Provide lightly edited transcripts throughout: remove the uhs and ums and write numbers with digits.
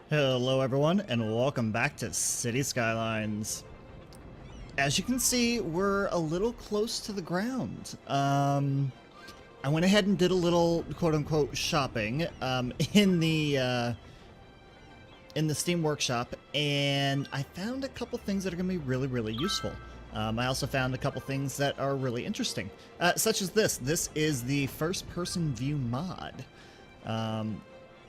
Hello everyone, and welcome back to City Skylines. As you can see, we're a little close to the ground. I went ahead and did a little quote-unquote shopping in the Steam Workshop, and I found a couple things that are going to be really useful. I also found a couple things that are really interesting, such as this. This is the first-person view mod.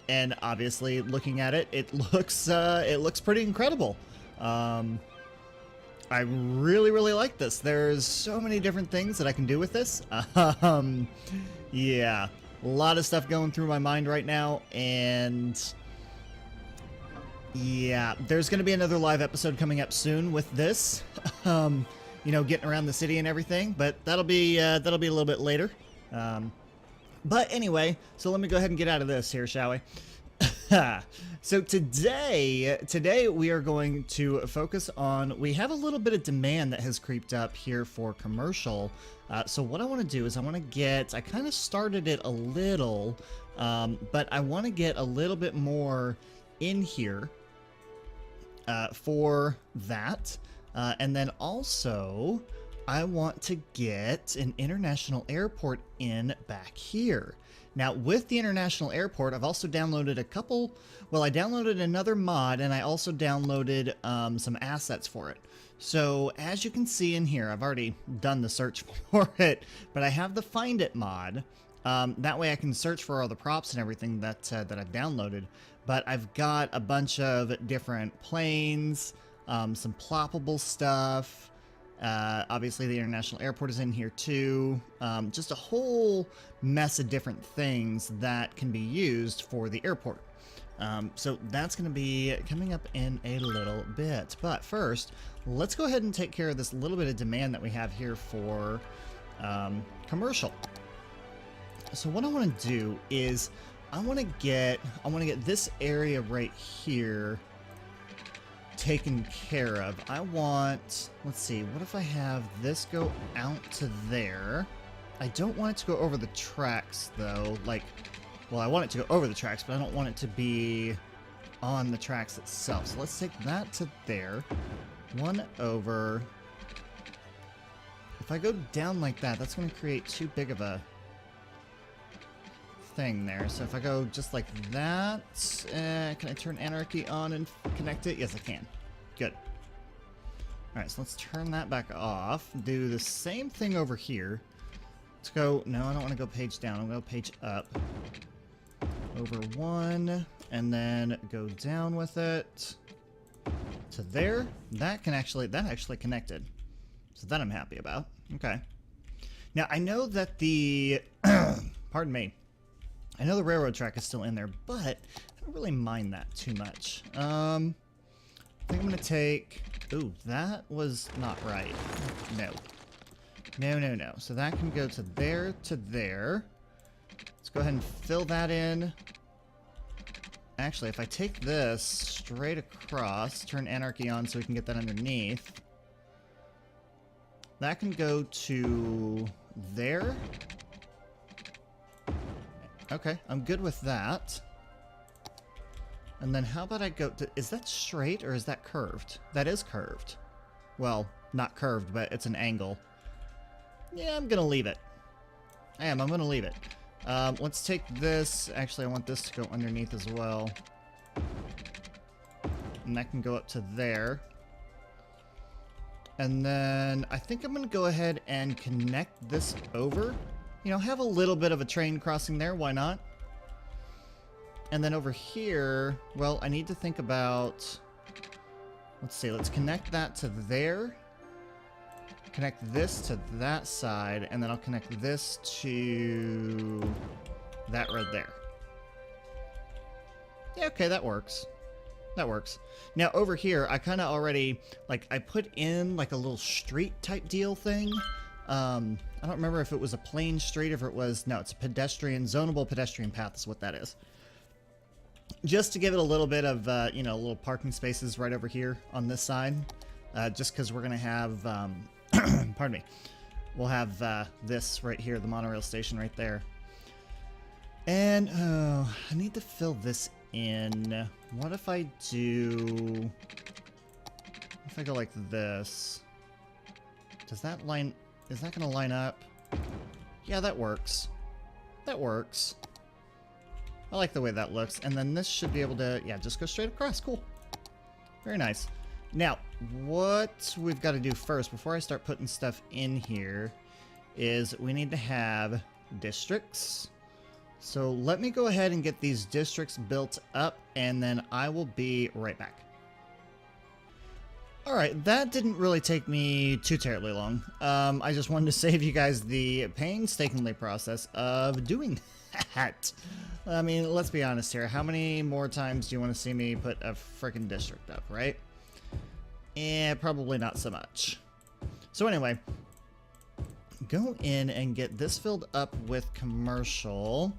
And obviously, looking at it, it looks pretty incredible. I really like this. There's so many different things that I can do with this. Yeah, a lot of stuff going through my mind right now, and yeah, there's going to be another live episode coming up soon with this. You know, getting around the city and everything, but that'll be a little bit later. But anyway, so let me go ahead and get out of this here, shall we? So today we are going to focus on, we have a little bit of demand that has creeped up here for commercial. So what I want to do is I kind of started it a little, but I want to get a little bit more in here for that. And then also, I want to get an international airport in back here. Now, with the international airport, I've also downloaded I downloaded another mod, and I also downloaded some assets for it. So, as you can see in here, I've already done the search for it, but I have the Find It mod. That way I can search for all the props and everything that I've downloaded. But I've got a bunch of different planes, some ploppable stuff. Obviously the international airport is in here too. Just a whole mess of different things that can be used for the airport. So that's going to be coming up in a little bit. But first, let's go ahead and take care of this little bit of demand that we have here for commercial. So what I want to do is I want to get this area right here taken care of. I want, let's see, what if I have this go out to there? I don't want it to go over the tracks though. Like, well, I want it to go over the tracks, but I don't want it to be on the tracks itself. So let's take that to there. One over. If I go down like that, that's going to create too big of a thing there. So if I go just like that, can I turn Anarchy on and connect it? Yes, I can. Good. Alright, so let's turn that back off. Do the same thing over here. Let's go, no, I don't want to go page down. I'm going to go page up. Over one, and then go down with it to there. That actually connected. So that I'm happy about. Okay. Now, I know that the, pardon me, I know the railroad track is still in there, but I don't really mind that too much. I think I'm going to take... Ooh, that was not right. No. No. So that can go to there, to there. Let's go ahead and fill that in. Actually, if I take this straight across, turn Anarchy on so we can get that underneath. That can go to there. Okay, I'm good with that. And then how about I go to... Is that straight or is that curved? That is curved. Well, not curved, but it's an angle. Yeah, I'm gonna leave it. I'm gonna leave it. Let's take this. Actually, I want this to go underneath as well. And that can go up to there. And then I think I'm gonna go ahead and connect this over. You know, have a little bit of a train crossing there, why not? And then over here, well, I need to think about, let's see, let's connect that to there. Connect this to that side, and then I'll connect this to that right there. Yeah, okay, that works. That works. Now over here, I kind of already, like, I put in like a little street type deal thing. I don't remember if it was a plain street, if it was... No, it's a pedestrian, zonable pedestrian path is what that is. Just to give it a little bit of, you know, little parking spaces right over here on this side. Just because we're going to have... pardon me. We'll have this right here, the monorail station right there. And I need to fill this in. What if I do... If I go like this... Does that line... Is that going to line up? Yeah, that works. That works. I like the way that looks. And then this should be able to... Yeah, just go straight across. Cool. Very nice. Now, what we've got to do first, before I start putting stuff in here, is we need to have districts. So let me go ahead and get these districts built up, and then I will be right back. Alright, that didn't really take me too terribly long. I just wanted to save you guys the painstakingly process of doing that. I mean, let's be honest here. How many more times do you want to see me put a freaking district up, right? Eh, probably not so much. So anyway, go in and get this filled up with commercial.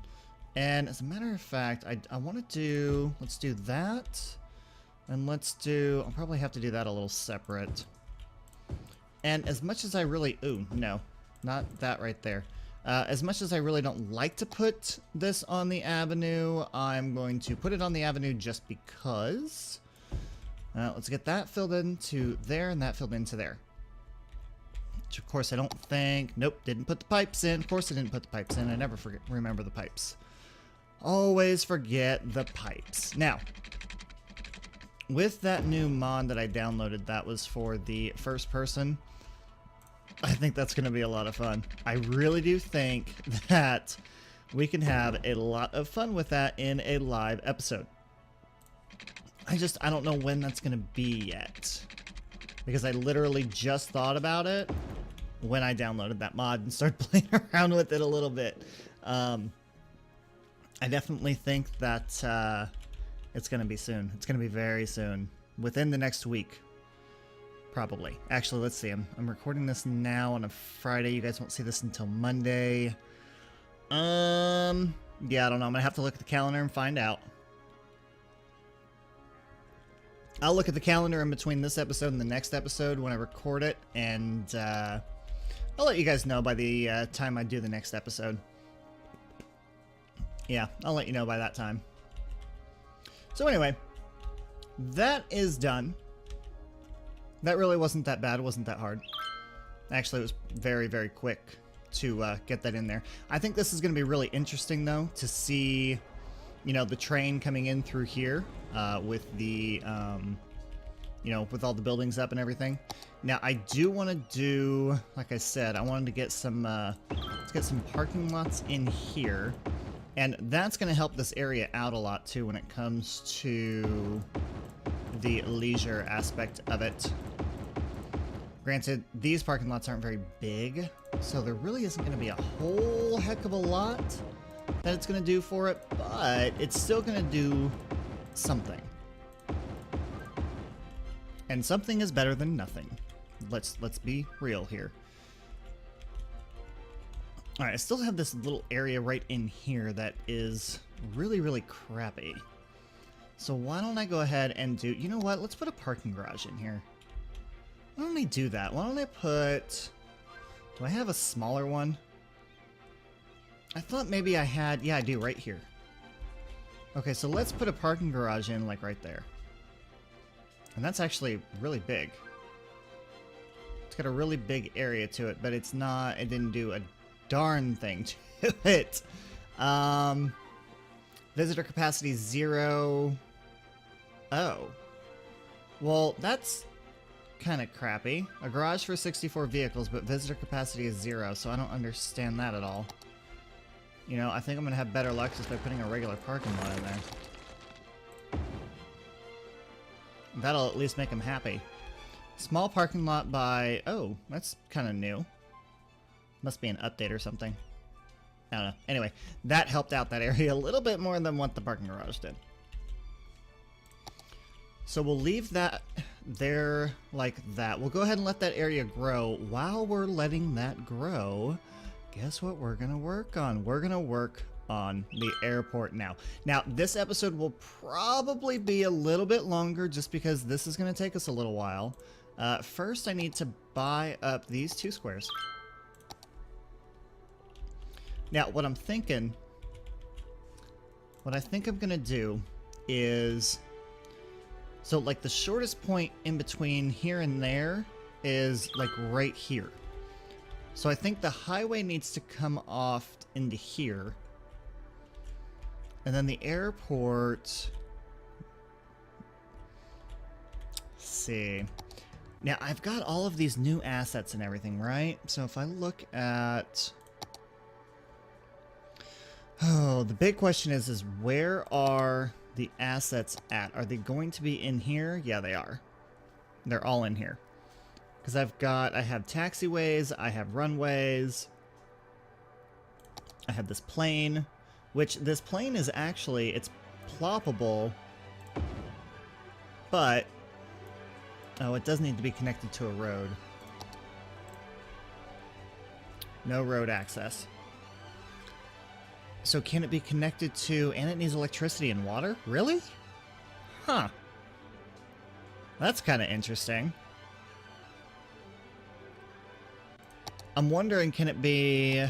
And as a matter of fact, I want to do, let's do that. And let's do, I'll probably have to do that a little separate. And as much as I really, ooh, no, not that right there. As much as I really don't like to put this on the avenue, I'm going to put it on the avenue just because. Let's get that filled into there and that filled into there. Which, of course, I don't think... Nope, didn't put the pipes in. Of course I didn't put the pipes in. I never remember the pipes. Always forget the pipes. Now, with that new mod that I downloaded that was for the first person, I think that's going to be a lot of fun. I really do think that we can have a lot of fun with that in a live episode. I don't know when that's going to be yet. Because I literally just thought about it when I downloaded that mod and started playing around with it a little bit. I definitely think that it's going to be soon. It's going to be very soon. Within the next week. Probably. Actually, let's see. I'm recording this now on a Friday. You guys won't see this until Monday. Yeah, I don't know. I'm going to have to look at the calendar and find out. I'll look at the calendar in between this episode and the next episode when I record it, and I'll let you guys know by the time I do the next episode. Yeah, I'll let you know by that time. So anyway, that is done. That really wasn't that bad. It wasn't that hard. Actually, it was very, very quick to get that in there. I think this is going to be really interesting, though, to see... You know, the train coming in through here with the, you know, with all the buildings up and everything. Now, I do want to do, like I said, I wanted to get some, let's get some parking lots in here. And that's going to help this area out a lot, too, when it comes to the leisure aspect of it. Granted, these parking lots aren't very big, so there really isn't going to be a whole heck of a lot that it's going to do for it, but it's still going to do something. And something is better than nothing. Let's be real here. Alright, I still have this little area right in here that is really, really crappy. So why don't I go ahead and do... You know what? Let's put a parking garage in here. Why don't I do that? Why don't I put... Do I have a smaller one? I thought maybe I had... Yeah, I do, right here. Okay, so let's put a parking garage in, like, right there. And that's actually really big. It's got a really big area to it, but it's not... It didn't do a darn thing to it. Visitor capacity 0. Oh. Well, that's kind of crappy. A garage for 64 vehicles, but visitor capacity is 0, so I don't understand that at all. You know, I think I'm going to have better luck just by putting a regular parking lot in there. That'll at least make them happy. Small parking lot by... Oh, that's kind of new. Must be an update or something. I don't know. Anyway, that helped out that area a little bit more than what the parking garage did. So we'll leave that there like that. We'll go ahead and let that area grow. While we're letting that grow... Guess what we're going to work on? We're going to work on the airport now. Now, this episode will probably be a little bit longer just because this is going to take us a little while. First, I need to buy up these 2 squares. Now, what I think I'm going to do is... So, like, the shortest point in between here and there is, like, right here. So I think the highway needs to come off into here. And then the airport... Let's see. Now, I've got all of these new assets and everything, right? So if I look at... Oh, the big question is where are the assets at? Are they going to be in here? Yeah, they are. They're all in here. Because I have taxiways, I have runways, I have this plane, which this plane is actually, it's ploppable, but, oh, it does need to be connected to a road. No road access. So can it be connected to, and it needs electricity and water? Really? Huh. That's kind of interesting. I'm wondering, can it be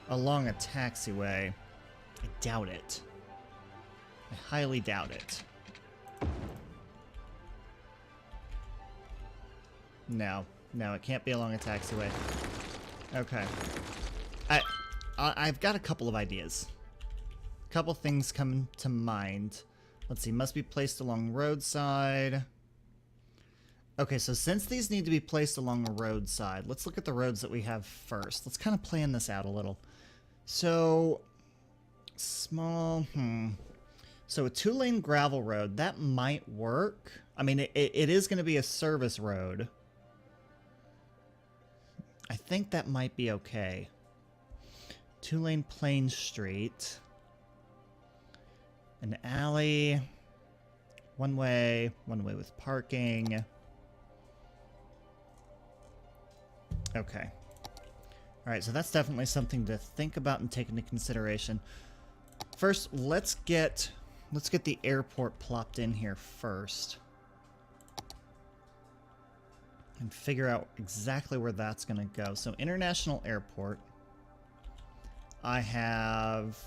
along a taxiway? I doubt it. I highly doubt it. No. No, it can't be along a taxiway. Okay. I've got a couple of ideas. A couple things come to mind. Let's see, must be placed along roadside. Okay, so since these need to be placed along a roadside, let's look at the roads that we have first. Let's kind of plan this out a little. So, small, So a 2-lane gravel road, that might work. I mean, it is going to be a service road. I think that might be okay. 2-lane plain street. An alley. One way with parking. Okay. Alright, so that's definitely something to think about and take into consideration. First, let's get the airport plopped in here first. And figure out exactly where that's going to go. So, International Airport. I have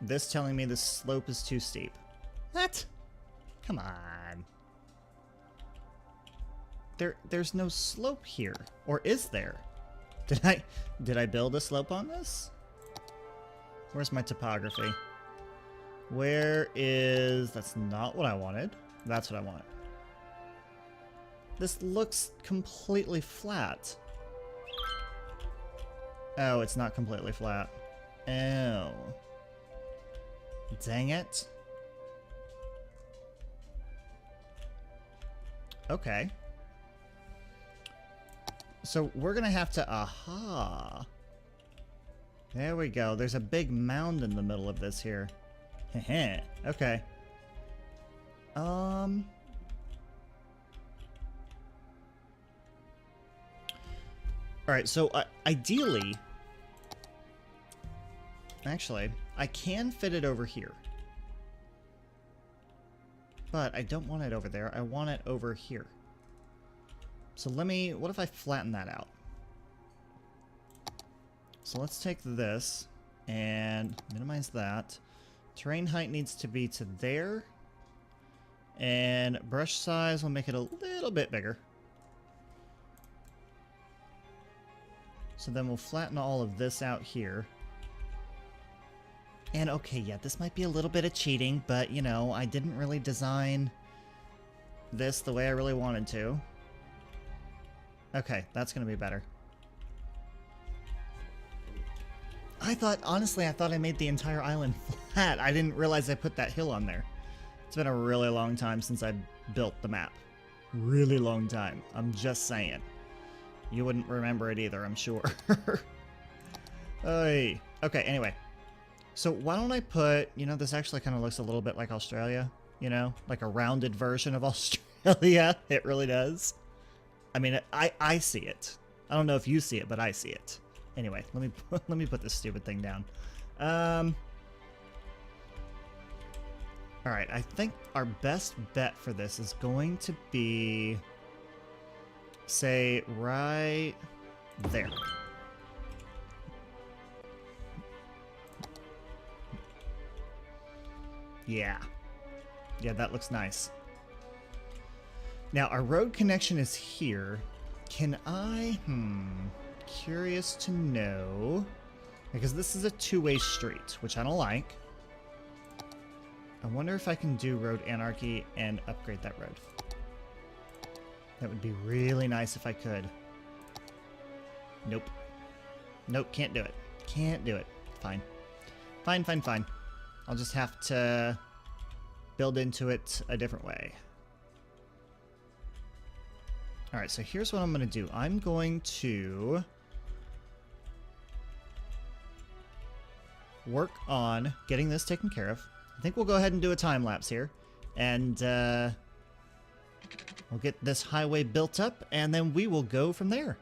this telling me the slope is too steep. What? Come on. There's no slope here. Or is there? Did I build a slope on this? Where's my topography? Where is... That's not what I wanted. That's what I want. This looks completely flat. Oh, it's not completely flat. Oh. Dang it. Okay. So we're gonna have to... Aha. There we go. There's a big mound in the middle of this here. Heh. Okay. Alright, so ideally... Actually, I can fit it over here. But I don't want it over there. I want it over here. So let me... What if I flatten that out? So let's take this and minimize that. Terrain height needs to be to there. And brush size will make it a little bit bigger. So then we'll flatten all of this out here. And okay, yeah, this might be a little bit of cheating, but you know, I didn't really design this the way I really wanted to. Okay, that's gonna be better. Honestly, I thought I made the entire island flat. I didn't realize I put that hill on there. It's been a really long time since I built the map. Really long time. I'm just saying. You wouldn't remember it either, I'm sure. Oy. Okay, anyway. So why don't I put, you know, this actually kind of looks a little bit like Australia, you know? Like a rounded version of Australia. It really does. I mean, I see it. I don't know if you see it, but I see it. Anyway, let me put this stupid thing down. All right, I think our best bet for this is going to be, say, right there. Yeah. Yeah, that looks nice. Now, our road connection is here. Can I... Curious to know. Because this is a two-way street, which I don't like. I wonder if I can do Road Anarchy and upgrade that road. That would be really nice if I could. Nope. Nope, can't do it. Can't do it. Fine. Fine, fine, fine. I'll just have to build into it a different way. Alright, so here's what I'm going to do. I'm going to work on getting this taken care of. I think we'll go ahead and do a time lapse here. And we'll get this highway built up, and then we will go from there.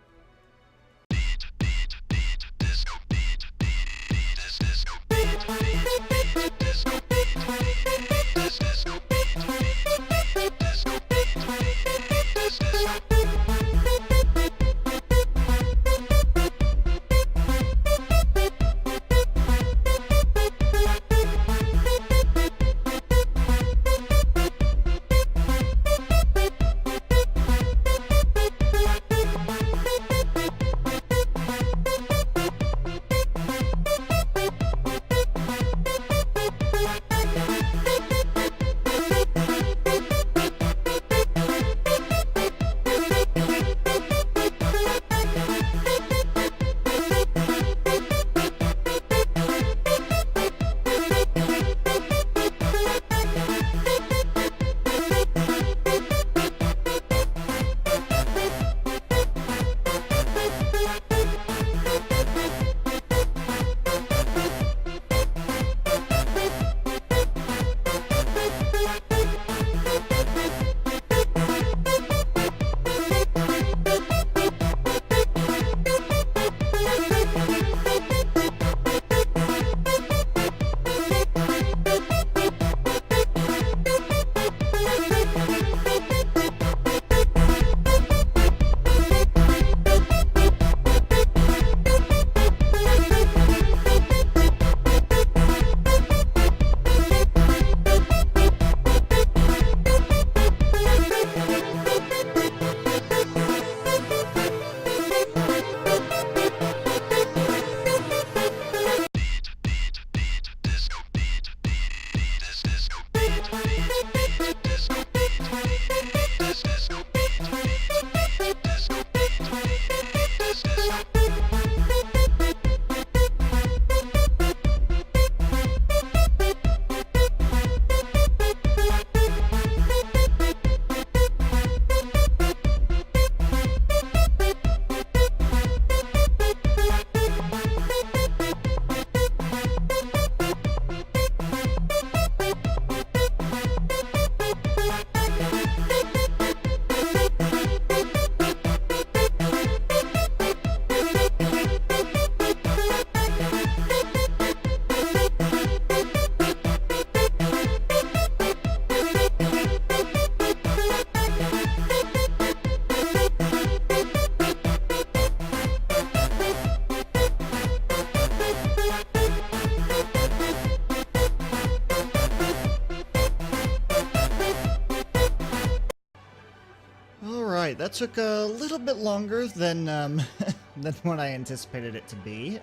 That took a little bit longer than than what I anticipated it to be.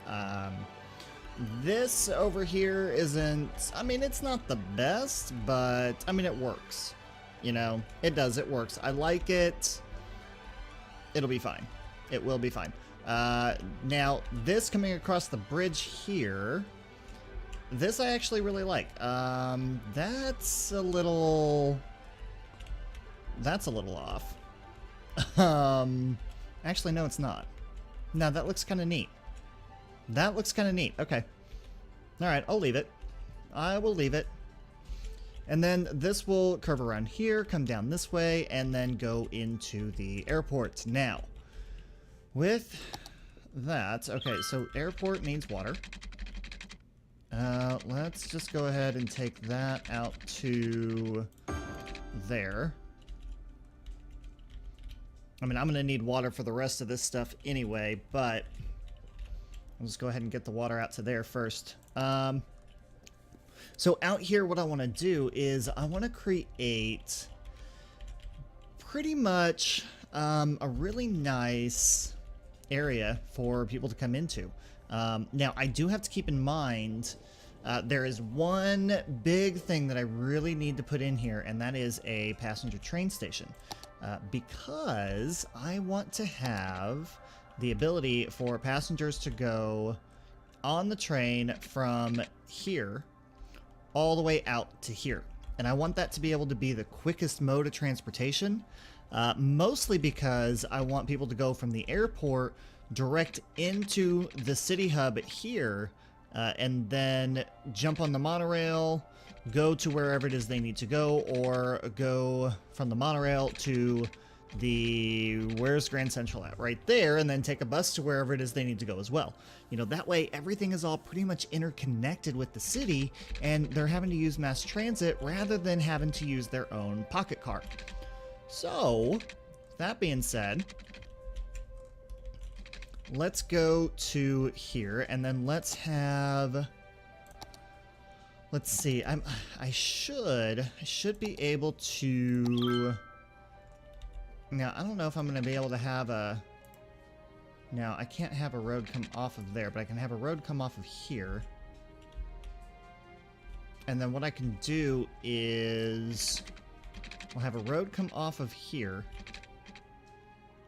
This over here isn't, I mean, it's not the best, but I mean, it works. You know, it does, it works. I like it. It'll be fine. It will be fine. Now, this coming across the bridge here, this I actually really like. That's a little off. Actually, no, it's not. No, that looks kind of neat. That looks kind of neat. Okay. All right, I'll leave it. I will leave it. And then this will curve around here, come down this way, and then go into the airport. Now, with that, okay, so airport needs water. Let's just go ahead and take that out to there. I mean, I'm going to need water for the rest of this stuff anyway, but I'll just go ahead and get the water out to there first. So out here, what I want to do is I want to create pretty much a really nice area for people to come into. Now, I do have to keep in mind there is one big thing that I really need to put in here, and that is a passenger train station. Because I want to have the ability for passengers to go on the train from here all the way out to here. And I want that to be able to be the quickest mode of transportation, mostly because I want people to go from the airport direct into the city hub here, and then jump on the monorail, go to wherever it is they need to go, or go from the monorail to where's Grand Central at? Right there, and then take a bus to wherever it is they need to go as well. You know, that way everything is all pretty much interconnected with the city, and they're having to use mass transit rather than having to use their own pocket car. So, that being said, let's go to here, and then let's see, I should be able to. Now, I don't know if I'm going to be able to have a... Now, I can't have a road come off of there, but I can have a road come off of here. And then what I can do is... I'll have a road come off of here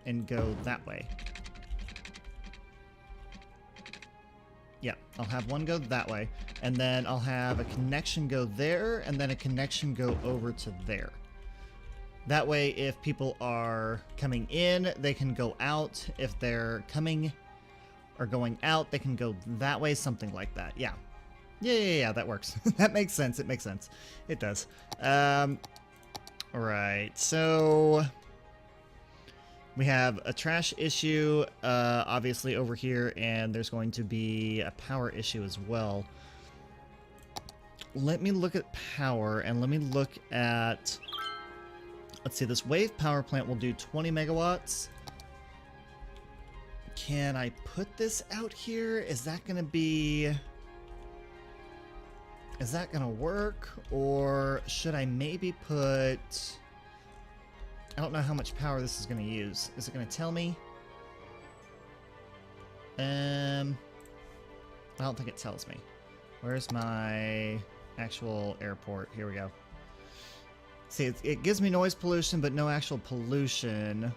and go that way. Yeah, I'll have one go that way. And then I'll have a connection go there, and then a connection go over to there. That way, if people are coming in, they can go out. If they're coming or going out, they can go that way, something like that. Yeah. Yeah, that works. That makes sense. It makes sense. It does. Alright, so we have a trash issue, obviously, over here, and there's going to be a power issue as well. Let me look at power, and let me look at... Let's see, this wave power plant will do 20 megawatts. Can I put this out here? Is that going to be... Is that going to work? Or should I maybe put... I don't know how much power this is going to use. Is it going to tell me? I don't think it tells me. Where's my actual airport? Here we go. See, it gives me noise pollution, but no actual pollution.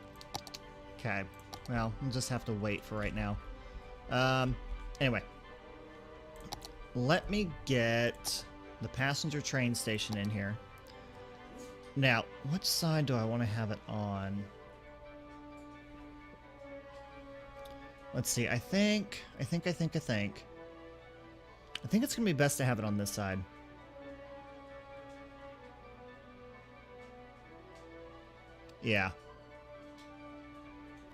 Okay. Well, we'll just have to wait for right now. Anyway. Let me get the passenger train station in here. Now, which side do I want to have it on? Let's see. I think it's going to be best to have it on this side. Yeah.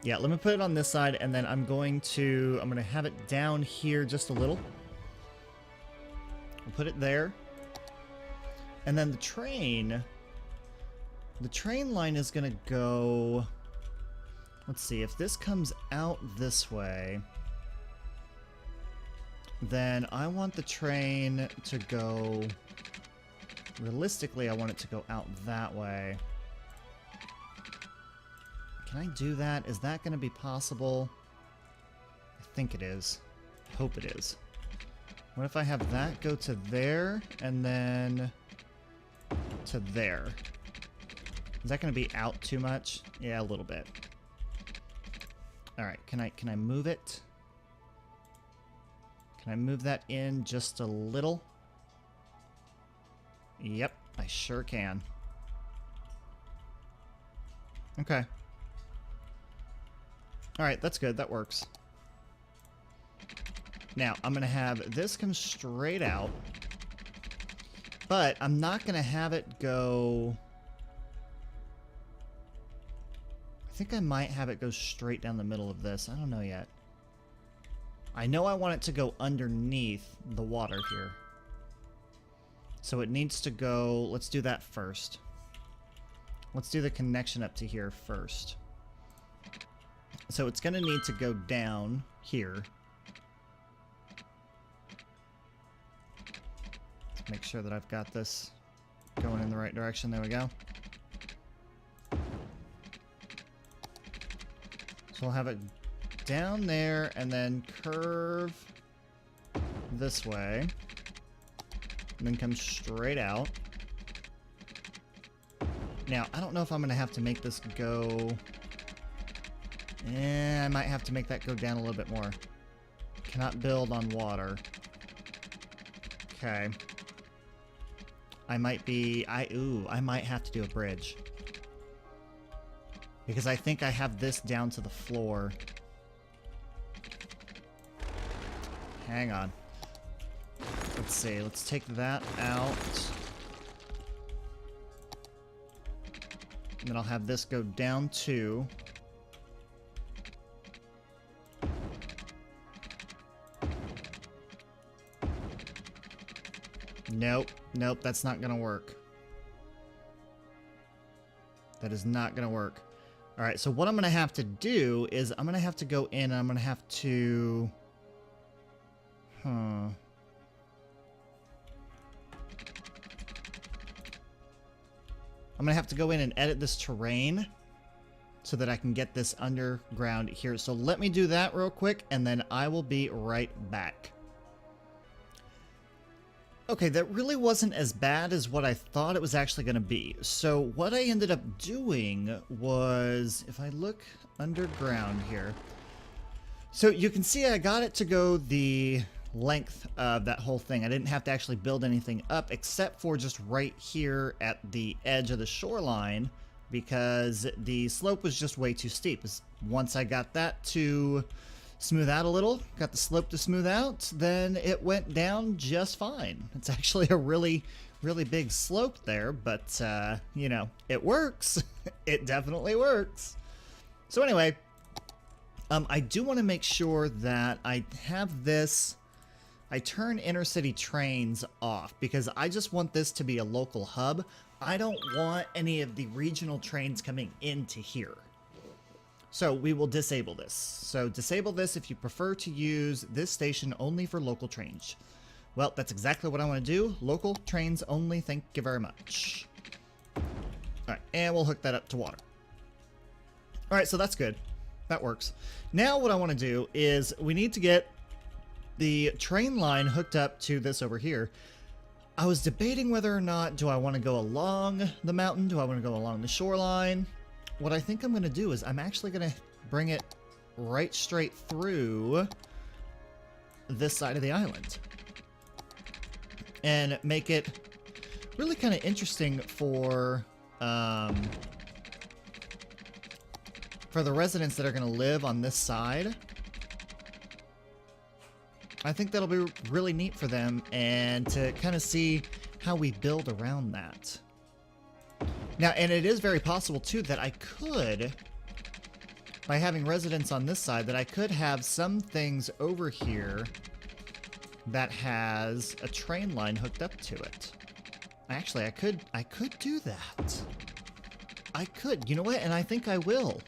Yeah, let me put it on this side, and then I'm going to have it down here just a little. We'll put it there. And then the train line is going to go... Let's see, if this comes out this way, then I want the train to go... Realistically, I want it to go out that way. Can I do that? Is that going to be possible? I think it is. I hope it is. What if I have that go to there, and then to there? Is that going to be out too much? Yeah, a little bit. Alright, can I move it? Can I move that in just a little? Yep, I sure can. Okay. Alright, that's good. That works. Now, I'm going to have this come straight out. But I'm not going to have it go... I think I might have it go straight down the middle of this. I don't know yet. I know I want it to go underneath the water here. So it needs to go... Let's do that first. Let's do the connection up to here first. So it's going to need to go down here. Make sure that I've got this going in the right direction. There we go. So we'll have it down there and then curve this way. And then come straight out. Now, I don't know if I'm going to have to make this go... I might have to make that go down a little bit more. Cannot build on water. Okay. I might be... I might have to do a bridge. Because I think I have this down to the floor. Hang on. Let's see. Let's take that out. And then I'll have this go down too. Nope. Nope, that's not gonna work. That is not gonna work. Alright, so what I'm gonna have to do is I'm gonna have to go in and I'm gonna have to... I'm gonna have to go in and edit this terrain so that I can get this underground here. So let me do that real quick and then I will be right back. Okay, that really wasn't as bad as what I thought it was actually going to be. So what I ended up doing was, if I look underground here, so you can see I got it to go the length of that whole thing. I didn't have to actually build anything up except for just right here at the edge of the shoreline because the slope was just way too steep. Once I got that to smooth out a little, got the slope to smooth out, then it went down just fine. It's actually a really big slope there, but you know, it works. It definitely works. So anyway, I do want to make sure that I have this, I turn intercity trains off because I just want this to be a local hub. I don't want any of the regional trains coming into here. So we will disable this. So disable this if you prefer to use this station only for local trains. Well, that's exactly what I want to do. Local trains only, thank you very much. Alright, and we'll hook that up to water. Alright, so that's good. That works. Now what I want to do is we need to get the train line hooked up to this over here. I was debating whether or not do I want to go along the mountain, do I want to go along the shoreline. What I think I'm going to do is I'm actually going to bring it right straight through this side of the island. And make it really kind of interesting for the residents that are going to live on this side. I think that'll be really neat for them and to kind of see how we build around that. Now, and it is very possible, too, that I could, by having residents on this side, that I could have some things over here that has a train line hooked up to it. Actually, I could do that. I could. You know what? And I think I will.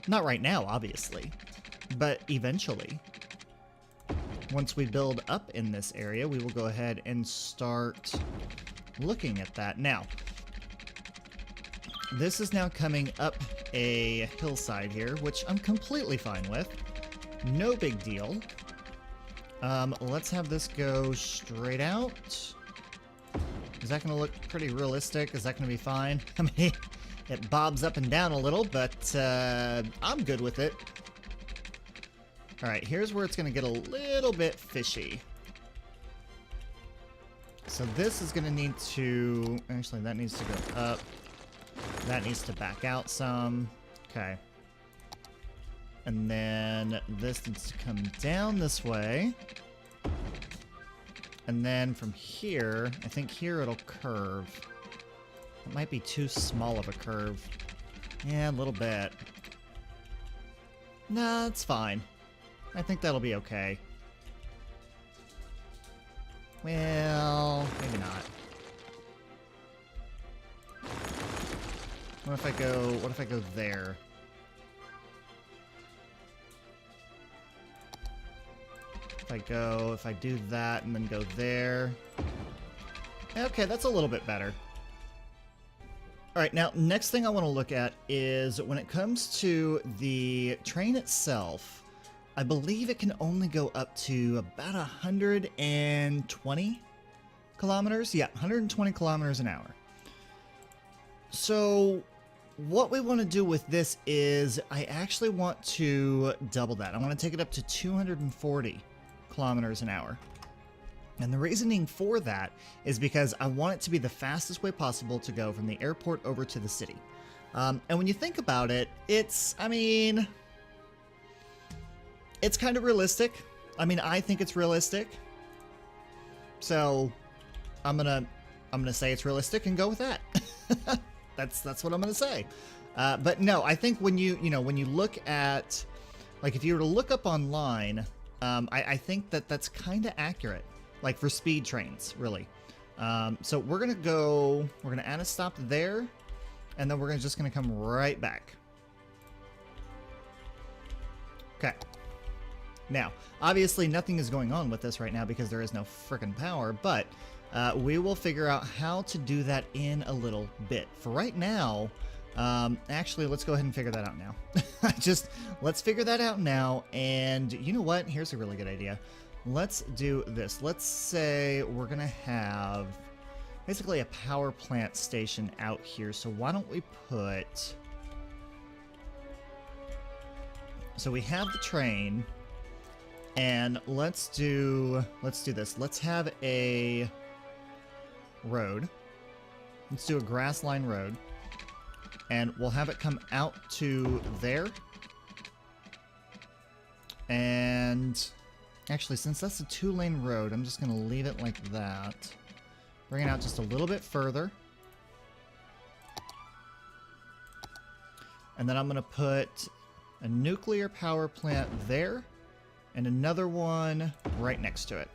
Not right now, obviously, but eventually. Once we build up in this area, we will go ahead and start looking at that. Now, this is now coming up a hillside here, which I'm completely fine with. No big deal. Let's have this go straight out. Is that going to look pretty realistic? Is that going to be fine? I mean, it bobs up and down a little, but I'm good with it. Alright, here's where it's going to get a little bit fishy. So this is going to need to... Actually, that needs to go up. That needs to back out some. Okay. And then this needs to come down this way. And then from here, I think here it'll curve. It might be too small of a curve. Yeah, a little bit. Nah, it's fine. I think that'll be okay. Well, maybe not. What if I go there? If I do that and then go there. Okay, that's a little bit better. All right, now next thing I want to look at is when it comes to the train itself, I believe it can only go up to about 120 kilometers. Yeah, 120 kilometers an hour. So what we want to do with this is I actually want to double that. I want to take it up to 240 kilometers an hour. And the reasoning for that is because I want it to be the fastest way possible to go from the airport over to the city. And when you think about it, it's kind of realistic. I mean, I think it's realistic. So I'm gonna say it's realistic and go with that. That's what I'm gonna say. But no, I think when you look at, like, if you were to look up online, I think that's kind of accurate. Like for speed trains, really. So we're gonna add a stop there, and then we're just gonna come right back. Okay. Now, obviously nothing is going on with this right now because there is no frickin' power, but we will figure out how to do that in a little bit. For right now, actually, let's go ahead and figure that out now. Let's figure that out now, and you know what? Here's a really good idea. Let's do this. Let's say we're gonna have basically a power plant station out here. So why don't we put... So we have the train, and let's do this. Let's have a road. Let's do a grass line road, and we'll have it come out to there. And actually, since that's a 2-lane road, I'm just going to leave it like that. Bring it out just a little bit further. And then I'm going to put a nuclear power plant there and another one right next to it.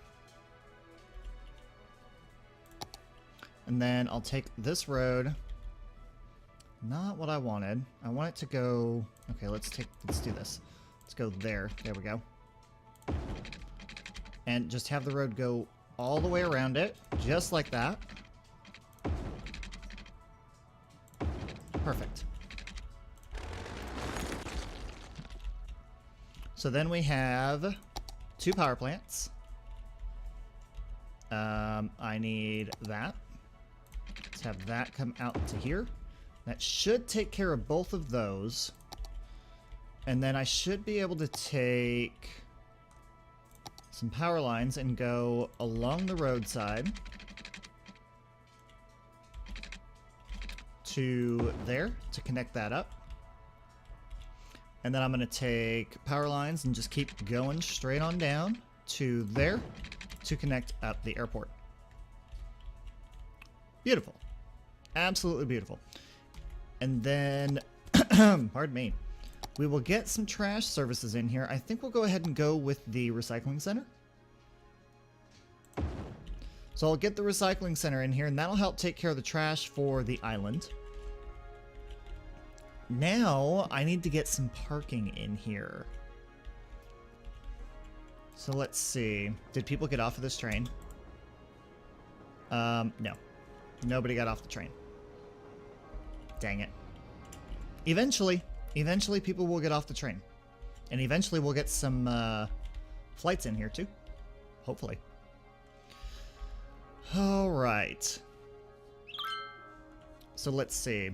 And then I'll take this road. Not what I wanted. I want it to go... Okay, let's do this. Let's go there. There we go. And just have the road go all the way around it, just like that. Perfect. So then we have 2 power plants. I need that. Let's have that come out to here. That should take care of both of those. And then I should be able to take some power lines and go along the roadside to there to connect that up. And then I'm going to take power lines and just keep going straight on down to there to connect up the airport. Beautiful. Absolutely beautiful. And then, pardon me, we will get some trash services in here. I think we'll go ahead and go with the recycling center. So I'll get the recycling center in here, and that'll help take care of the trash for the island. Now, I need to get some parking in here. So let's see. Did people get off of this train? No. Nobody got off the train. Dang it. Eventually people will get off the train. And eventually we'll get some flights in here too. Hopefully. Alright. So let's see.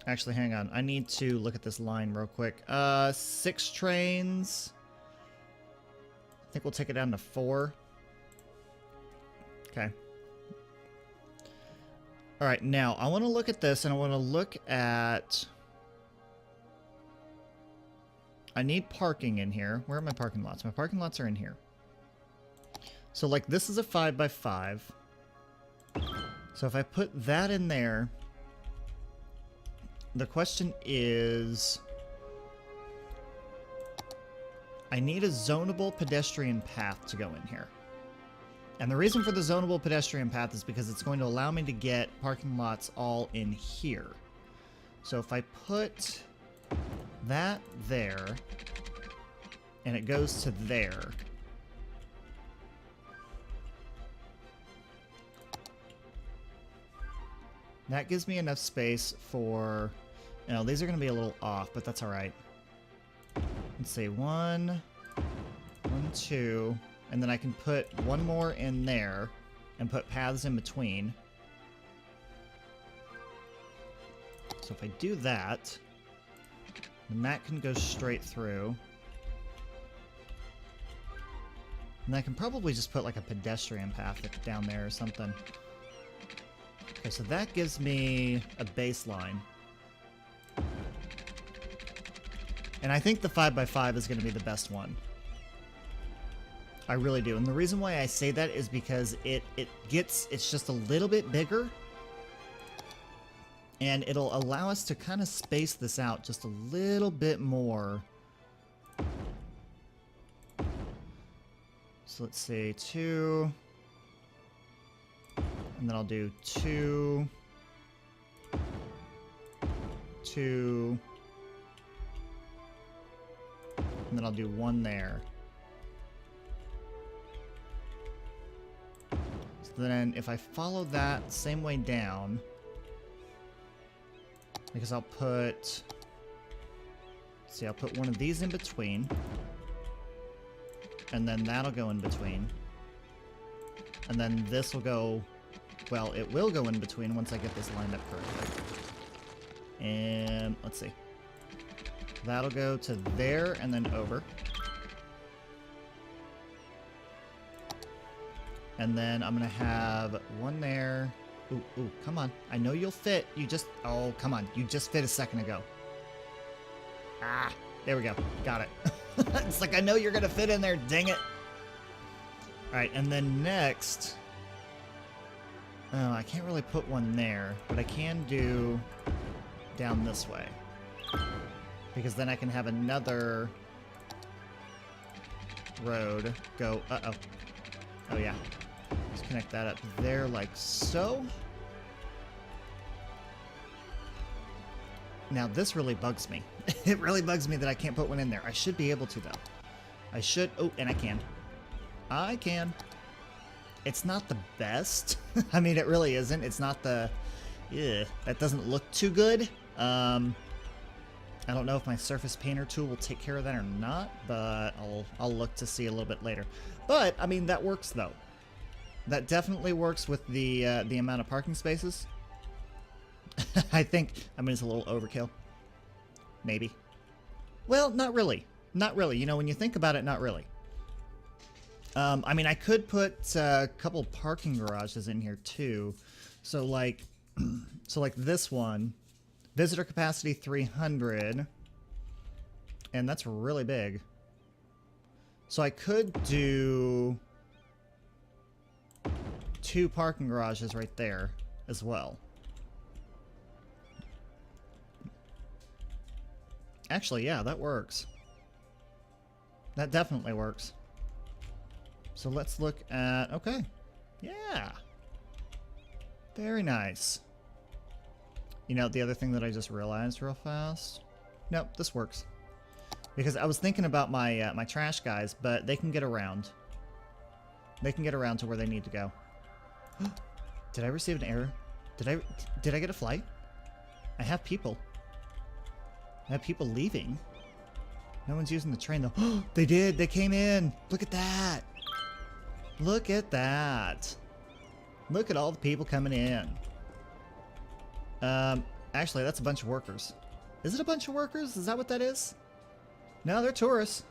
Actually, hang on. I need to look at this line real quick. 6 trains. I think we'll take it down to 4. Okay. Alright, now I want to look at this, and I want to look at... I need parking in here. Where are my parking lots? My parking lots are in here. So, like, this is a 5x5. So if I put that in there... The question is... I need a zonable pedestrian path to go in here. And the reason for the zonable pedestrian path is because it's going to allow me to get parking lots all in here. So if I put that there, and it goes to there, That gives me enough space for... You know, these are going to be a little off, but that's all right. Let's see, 1, 2, and then I can put one more in there and put paths in between. So if I do that, the mat can go straight through. And I can probably just put like a pedestrian path down there or something. Okay, so that gives me a baseline. And I think the 5x5 is going to be the best one. I really do. And the reason why I say that is because it's just a little bit bigger. And it'll allow us to kind of space this out just a little bit more. So let's say 2. And then I'll do 2. 2. And then I'll do 1 there. So then if I follow that same way down, because I'll put, see, I'll put one of these in between, and then that'll go in between, and then this will go, well, it will go in between once I get this lined up correctly. And let's see. That'll go to there and then over. And then I'm going to have 1 there. Ooh, ooh, come on. I know you'll fit. You just... Oh, come on. You just fit a second ago. Ah, there we go. Got it. It's like I know you're going to fit in there. Dang it. All right, and then next... Oh, I can't really put one there, but I can do down this way. Because then I can have another road go... Uh-oh. Oh, yeah. Let's connect that up there like so. Now, this really bugs me. It really bugs me that I can't put one in there. I should be able to, though. I should... Oh, and I can. I can. It's not the best. I mean, it really isn't. It's not the... Yeah, that doesn't look too good. I don't know if my surface painter tool will take care of that or not, but I'll look to see a little bit later. But I mean, that works though. That definitely works with the amount of parking spaces. I mean, it's a little overkill. Maybe. Well, not really. Not really. You know, when you think about it, not really. I mean, I could put a couple parking garages in here too. So like this one. Visitor capacity 300, and that's really big. So I could do 2 parking garages right there as well. Actually, yeah, that works. That definitely works. So let's look at, okay, yeah. Very nice. You know, the other thing that I just realized real fast. Nope, this works. Because I was thinking about my my trash guys, but they can get around. They can get around to where they need to go. Did I receive an error? Did I get a flight? I have people. I have people leaving. No one's using the train though. They did. They came in. Look at that. Look at that. Look at all the people coming in. Actually, that's a bunch of workers. Is it a bunch of workers? Is that what that is? No, they're tourists.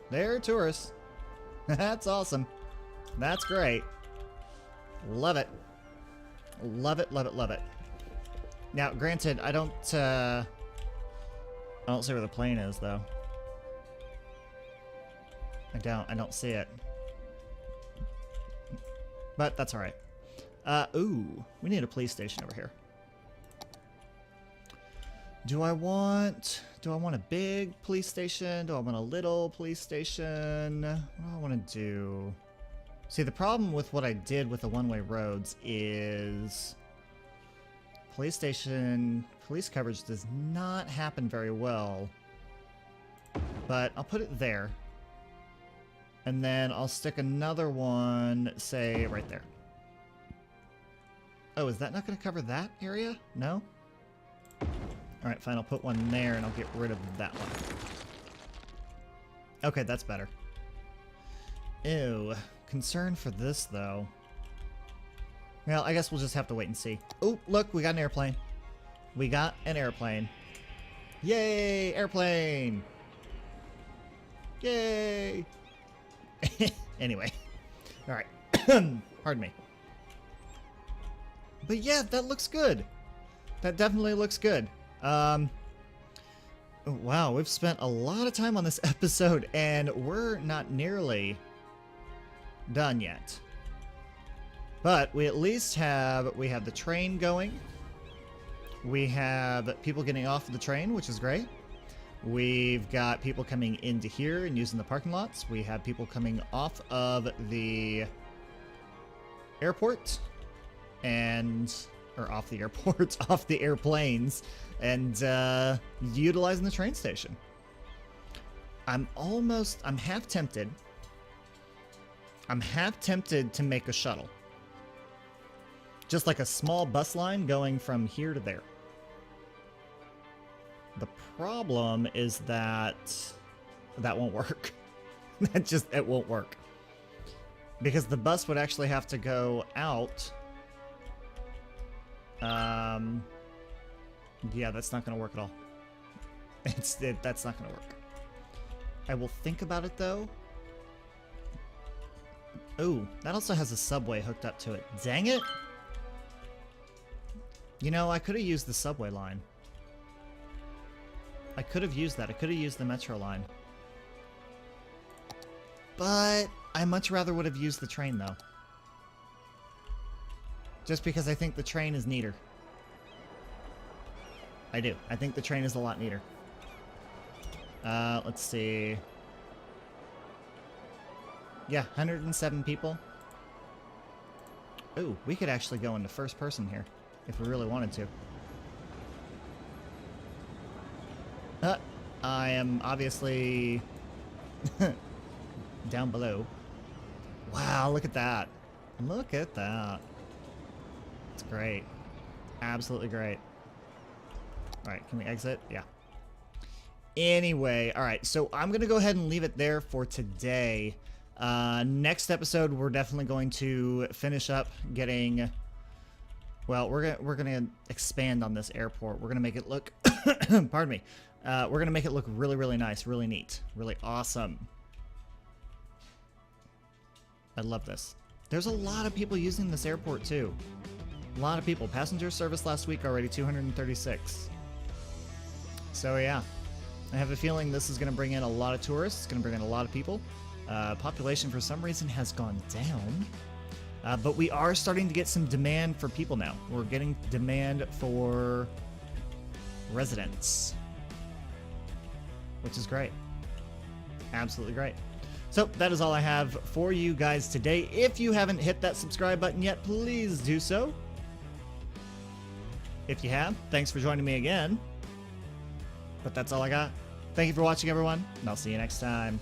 They're tourists. That's awesome. That's great. Love it. Love it, love it, love it. Now, granted, I don't see where the plane is, though. I don't see it. But that's alright. Ooh, we need a police station over here. Do I want a big police station? Do I want a little police station? What do I want to do? See, the problem with what I did with the one-way roads is police coverage does not happen very well. But I'll put it there. And then I'll stick another one, say, right there. Oh, is that not going to cover that area? No? Alright, fine. I'll put one there and I'll get rid of that one. Okay, that's better. Ew. Concern for this, though. Well, I guess we'll just have to wait and see. Oh, look, we got an airplane. We got an airplane. Yay, airplane! Yay! Anyway. Alright. Pardon me. But yeah, that looks good. That definitely looks good. Wow, we've spent a lot of time on this episode, and we're not nearly done yet. But we at least have the train going. We have people getting off of the train, which is great. We've got people coming into here and using the parking lots. We have people coming off of the airport off the airport, off the airplanes, and utilizing the train station. I'm half tempted. I'm half tempted to make a shuttle. Just like a small bus line going from here to there. The problem is that won't work. It won't work. Because the bus would actually have to go out. Yeah, that's not going to work at all. That's not going to work. I will think about it, though. Ooh, that also has a subway hooked up to it. Dang it! You know, I could have used the subway line. I could have used that. I could have used the metro line. But I much rather would have used the train, though. Just because I think the train is neater. I do. I think the train is a lot neater. Let's see. Yeah, 107 people. Ooh, we could actually go into first person here if we really wanted to. I am obviously down below. Wow, look at that. Look at that. It's great. Absolutely great. Alright, can we exit? Yeah. Anyway, alright, so I'm going to go ahead and leave it there for today. Next episode, we're definitely going to finish up getting... Well, we're gonna expand on this airport. We're gonna make it look... Pardon me. We're gonna make it look really, really nice, really neat, really awesome. I love this. There's a lot of people using this airport, too. A lot of people. Passenger service last week already, 236. So, yeah. I have a feeling this is going to bring in a lot of tourists. It's going to bring in a lot of people. Population, for some reason, has gone down. But we are starting to get some demand for people now. We're getting demand for residents. Which is great. Absolutely great. So that is all I have for you guys today. If you haven't hit that subscribe button yet, please do so. If you have, thanks for joining me again. But that's all I got. Thank you for watching, everyone, and I'll see you next time.